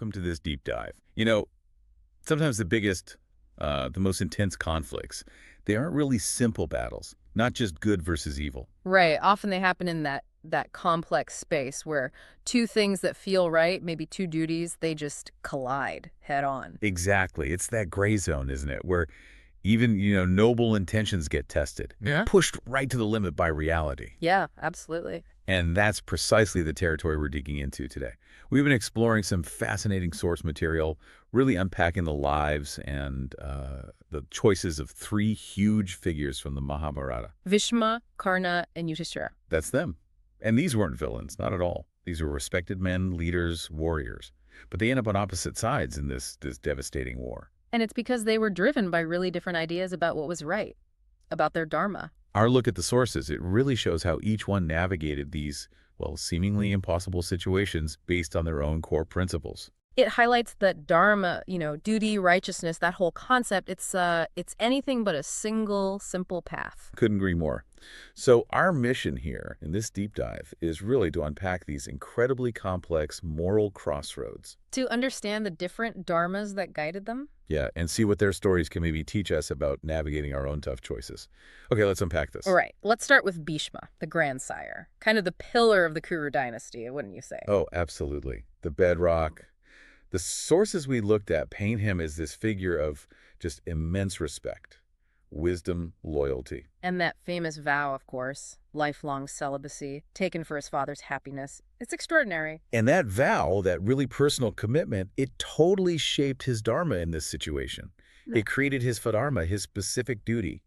welcome to this deep dive. Sometimes the most intense conflicts, they aren't really simple battles, not just good versus evil. Right. Often they happen in that complex space where two things that feel right, maybe two duties, they just collide head on. Exactly. It's that gray zone, isn't it? Where even, noble intentions get tested, Yeah. pushed right to the limit by reality. Yeah, absolutely. And that's precisely the territory we're digging into today. We've been exploring some fascinating source material, really unpacking the lives and the choices of three huge figures from the Mahabharata. Bhishma, Karna, and Yudhishthira. That's them. And these weren't villains, not at all. These were respected men, leaders, warriors. But they end up on opposite sides in this devastating war. And it's because they were driven by really different ideas about what was right, about their Dharma. Our look at the sources, it really shows how each one navigated these, seemingly impossible situations based on their own core principles. It highlights that Dharma, duty, righteousness, that whole concept, it's anything but a single, simple path. Couldn't agree more. So our mission here in this deep dive is really to unpack these incredibly complex moral crossroads. To understand the different dharmas that guided them? Yeah, and see what their stories can maybe teach us about navigating our own tough choices. Okay, let's unpack this. All right, let's start with Bhishma, the grandsire. Kind of the pillar of the Kuru dynasty, wouldn't you say? Oh, absolutely. The bedrock. The sources we looked at paint him as this figure of just immense respect, wisdom, loyalty. And that famous vow, of course, lifelong celibacy, taken for his father's happiness. It's extraordinary. And that vow, that really personal commitment, it totally shaped his dharma in this situation. It created his dharma, his specific duty,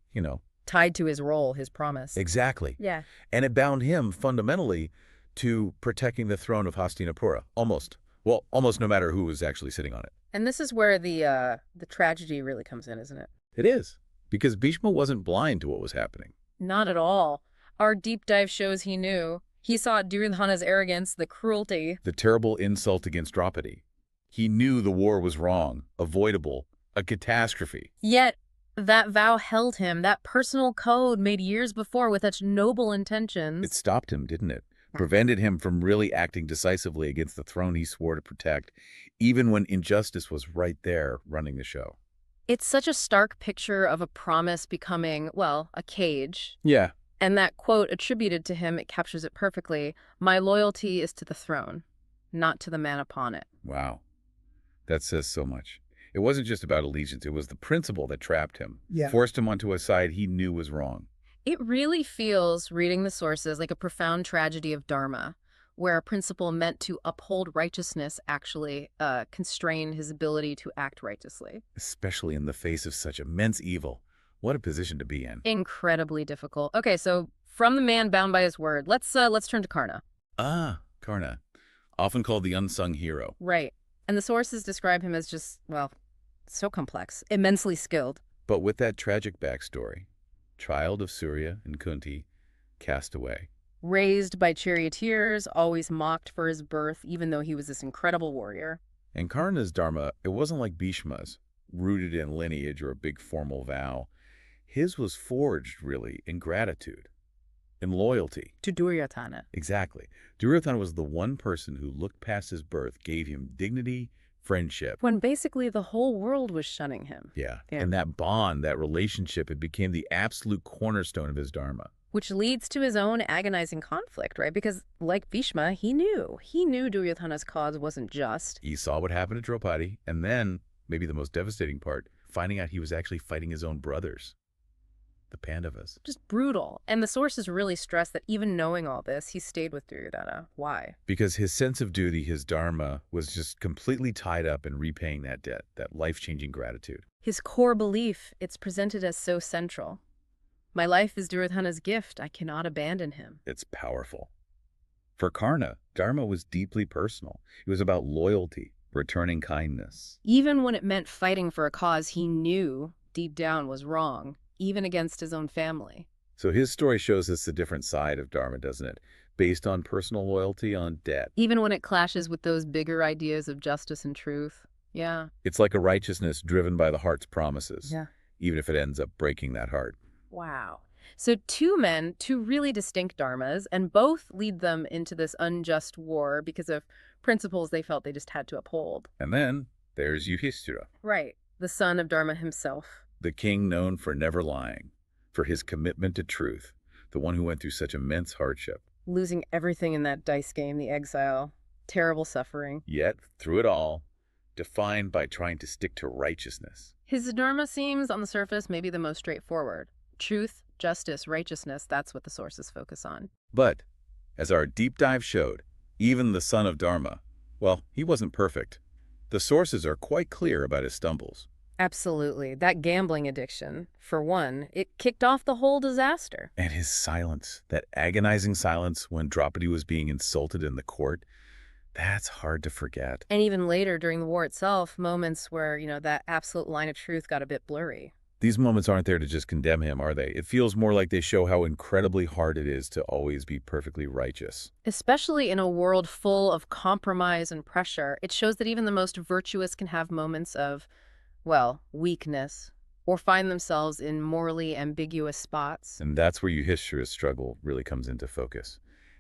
Tied to his role, his promise. Exactly. Yeah. And it bound him fundamentally to protecting the throne of Hastinapura, almost no matter who was actually sitting on it. And this is where the tragedy really comes in, isn't it? It is, because Bhishma wasn't blind to what was happening. Not at all. Our deep dive shows he knew. He saw Duryodhana's arrogance, the cruelty. The terrible insult against Draupadi. He knew the war was wrong, avoidable, a catastrophe. Yet, that vow held him, that personal code made years before with such noble intentions. It stopped him, didn't it? Prevented him from really acting decisively against the throne he swore to protect, even when injustice was right there running the show. It's such a stark picture of a promise becoming, a cage. Yeah. And that quote attributed to him, it captures it perfectly. My loyalty is to the throne, not to the man upon it. Wow. That says so much. It wasn't just about allegiance. It was the principle that trapped him, forced him onto a side he knew was wrong. It really feels, reading the sources, like a profound tragedy of Dharma, where a principle meant to uphold righteousness actually constrained his ability to act righteously. Especially in the face of such immense evil. What a position to be in. Incredibly difficult. Okay, so from the man bound by his word, let's turn to Karna. Karna, often called the unsung hero. Right. And the sources describe him as just, so complex, immensely skilled. But with that tragic backstory, child of Surya and Kunti, cast away. Raised by charioteers, always mocked for his birth, even though he was this incredible warrior. And Karna's dharma, it wasn't like Bhishma's, rooted in lineage or a big formal vow. His was forged, really, in gratitude, in loyalty. To Duryodhana. Exactly. Duryodhana was the one person who looked past his birth, gave him dignity, friendship. When basically the whole world was shunning him. Yeah. And that bond, that relationship, it became the absolute cornerstone of his dharma. Which leads to his own agonizing conflict, right? Because, like Bhishma, he knew Duryodhana's cause wasn't just. He saw what happened to Draupadi, and then, maybe the most devastating part, finding out he was actually fighting his own brothers, the Pandavas. Just brutal. And the sources really stress that even knowing all this, he stayed with Duryodhana. Why? Because his sense of duty, his dharma, was just completely tied up in repaying that debt, that life-changing gratitude. His core belief, it's presented as so central. My life is Duryodhana's gift. I cannot abandon him. It's powerful. For Karna, dharma was deeply personal. It was about loyalty, returning kindness. Even when it meant fighting for a cause he knew deep down was wrong, even against his own family. So his story shows us the different side of dharma, doesn't it? Based on personal loyalty, on debt. Even when it clashes with those bigger ideas of justice and truth. Yeah. It's like a righteousness driven by the heart's promises. Yeah. Even if it ends up breaking that heart. Wow. So two men, two really distinct dharmas, and both lead them into this unjust war because of principles they felt they just had to uphold. And then there's Yudhishthira, Right. The son of Dharma himself. the king known for never lying, for his commitment to truth, the one who went through such immense hardship. Losing everything in that dice game, the exile. Terrible suffering. Yet, through it all, defined by trying to stick to righteousness. His dharma seems, on the surface, maybe the most straightforward. Truth, justice, righteousness, that's what the sources focus on. But, as our deep dive showed, even the son of Dharma, well, he wasn't perfect. The sources are quite clear about his stumbles. Absolutely. That gambling addiction, for one, it kicked off the whole disaster. And his silence, that agonizing silence when Draupadi was being insulted in the court, that's hard to forget. And even later, during the war itself, moments where, that absolute line of truth got a bit blurry. These moments aren't there to just condemn him, are they? It feels more like they show how incredibly hard it is to always be perfectly righteous. Especially in a world full of compromise and pressure, it shows that even the most virtuous can have moments of, well, weakness, or find themselves in morally ambiguous spots. And that's where Yudhishthira's struggle really comes into focus.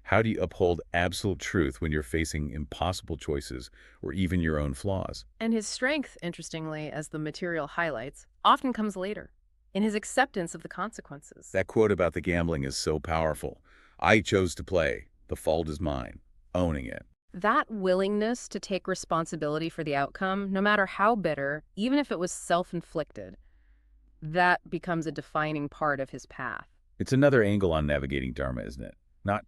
How do you uphold absolute truth when you're facing impossible choices or even your own flaws? And his strength, interestingly, as the material highlights, often comes later, in his acceptance of the consequences. That quote about the gambling is so powerful. I chose to play. The fault is mine. Owning it. That willingness to take responsibility for the outcome, no matter how bitter, even if it was self-inflicted, that becomes a defining part of his path. It's another angle on navigating Dharma, isn't it? Not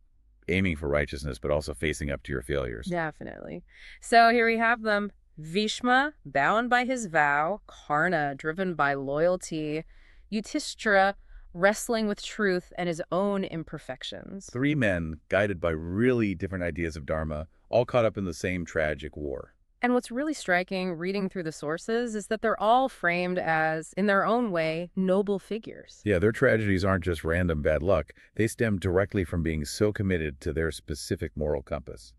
aiming for righteousness, but also facing up to your failures. Definitely. So here we have them. Bhishma, bound by his vow. Karna, driven by loyalty. Yudhishthira, wrestling with truth and his own imperfections. Three men, guided by really different ideas of Dharma, all caught up in the same tragic war. And what's really striking, reading through the sources, is that they're all framed as, in their own way, noble figures. Yeah, their tragedies aren't just random bad luck. They stem directly from being so committed to their specific moral compass,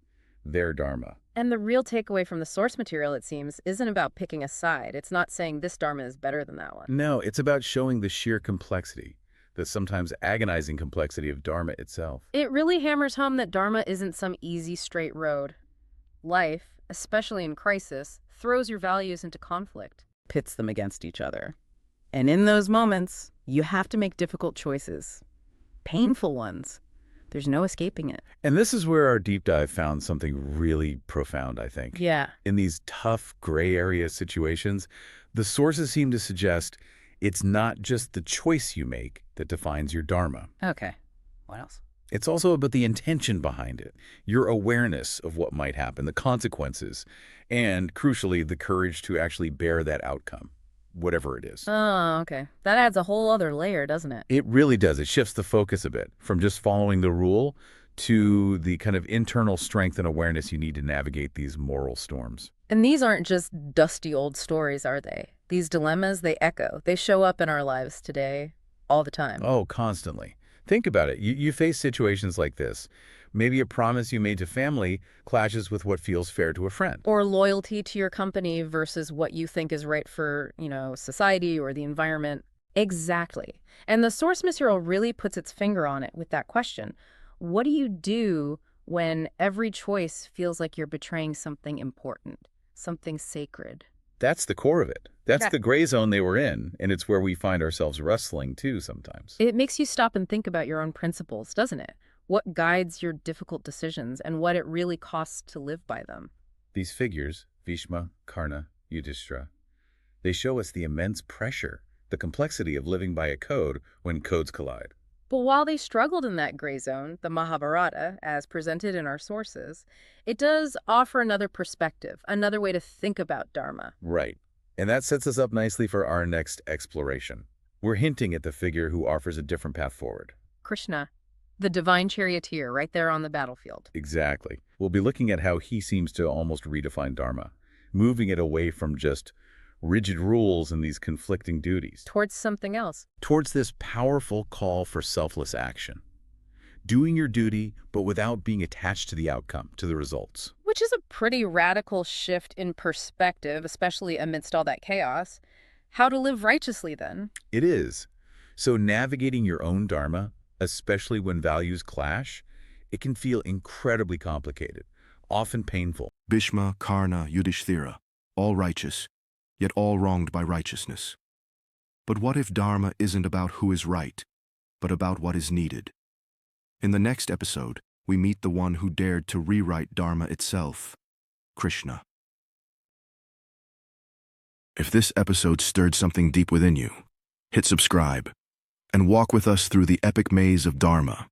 their Dharma. And the real takeaway from the source material, it seems, isn't about picking a side. It's not saying this Dharma is better than that one. No, it's about showing the sheer complexity, the sometimes agonizing complexity of Dharma itself. It really hammers home that Dharma isn't some easy, straight road. Life, especially in crisis, throws your values into conflict. Pits them against each other. And in those moments, you have to make difficult choices. Painful ones. There's no escaping it. And this is where our deep dive found something really profound, I think. Yeah. In these tough, gray area situations, the sources seem to suggest it's not just the choice you make that defines your Dharma. Okay. What else? It's also about the intention behind it, your awareness of what might happen, the consequences, and, crucially, the courage to actually bear that outcome, whatever it is. Oh, okay. That adds a whole other layer, doesn't it? It really does. It shifts the focus a bit from just following the rule to the kind of internal strength and awareness you need to navigate these moral storms. And these aren't just dusty old stories, are they? These dilemmas, they echo. They show up in our lives today, all the time. Oh, constantly. Think about it. You face situations like this. Maybe a promise you made to family clashes with what feels fair to a friend. Or loyalty to your company versus what you think is right for, society or the environment. Exactly. And the source material really puts its finger on it with that question. What do you do when every choice feels like you're betraying something important, something sacred? That's the core of it. That's Yeah. the gray zone they were in, and it's where we find ourselves wrestling too sometimes. It makes you stop and think about your own principles, doesn't it? What guides your difficult decisions and what it really costs to live by them. These figures, Bhishma, Karna, Yudhishthira, they show us the immense pressure, the complexity of living by a code when codes collide. But while they struggled in that gray zone, the Mahabharata, as presented in our sources, it does offer another perspective, another way to think about Dharma. Right. And that sets us up nicely for our next exploration. We're hinting at the figure who offers a different path forward. Krishna, the divine charioteer, right there on the battlefield. Exactly. We'll be looking at how he seems to almost redefine Dharma, moving it away from just rigid rules and these conflicting duties, Towards something else. towards this powerful call for selfless action. Doing your duty, but without being attached to the outcome, to the results. Which is a pretty radical shift in perspective, especially amidst all that chaos. How to live righteously, then? It is. So navigating your own Dharma, especially when values clash, it can feel incredibly complicated, often painful. Bhishma, Karna, Yudhishthira, all righteous, yet all wronged by righteousness. But what if Dharma isn't about who is right, but about what is needed? In the next episode, we meet the one who dared to rewrite Dharma itself, Krishna. If this episode stirred something deep within you, hit subscribe and walk with us through the epic maze of Dharma.